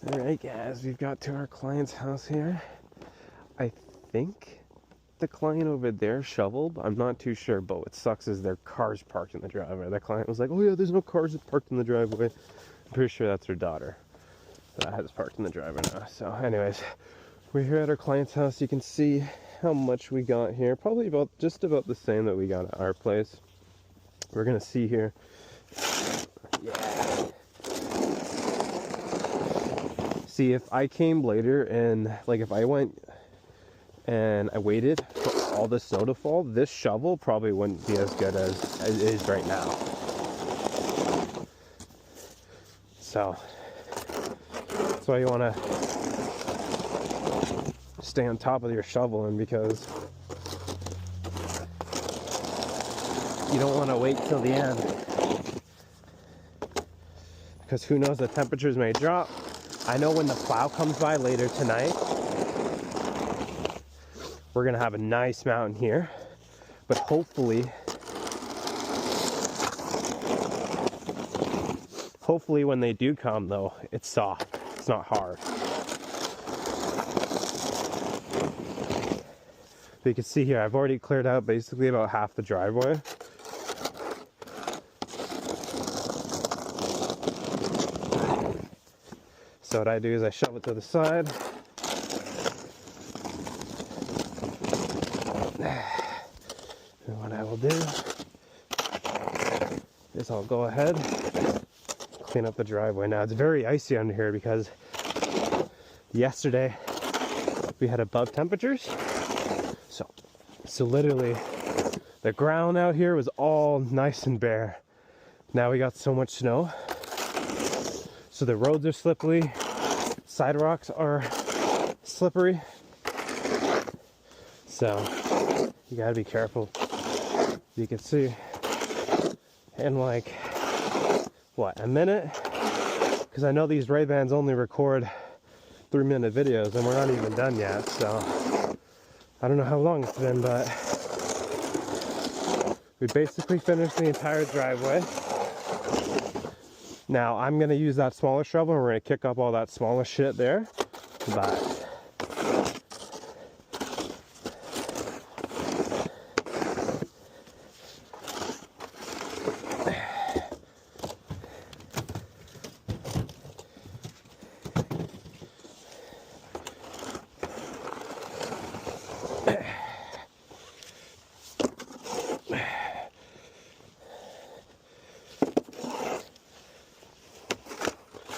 Alright guys, we've got to our client's house here. I think the client over there shoveled. I'm not too sure, but what sucks is their car's parked in the driveway. The client was like, oh yeah, there's no cars parked in the driveway. I'm pretty sure that's her daughter that has parked in the driveway now. So anyways, we're here at our client's house. You can see how much we got here. Probably just about the same that we got at our place. We're gonna see here. Yeah. See, if I came later and like if I went and I waited for all the snow to fall, this shovel probably wouldn't be as good as it is right now. So that's why you want to stay on top of your shoveling, because you don't want to wait till the end, because who knows, the temperatures may drop. I know when the plow comes by later tonight, we're gonna have a nice mountain here, but hopefully when they do come though, it's soft, it's not hard. But you can see here, I've already cleared out basically about half the driveway. So what I do is I shove it to the side. And what I will do is I'll go ahead, clean up the driveway. Now it's very icy under here because yesterday we had above temperatures. So literally the ground out here was all nice and bare. Now we got so much snow. So the roads are slippery, sidewalks are slippery. So you gotta be careful. You can see in like, what, a minute? Because I know these Ray-Bans only record 3-minute videos and we're not even done yet. So I don't know how long it's been, but we basically finished the entire driveway. Now I'm gonna use that smaller shovel and we're gonna kick up all that smaller shit there, but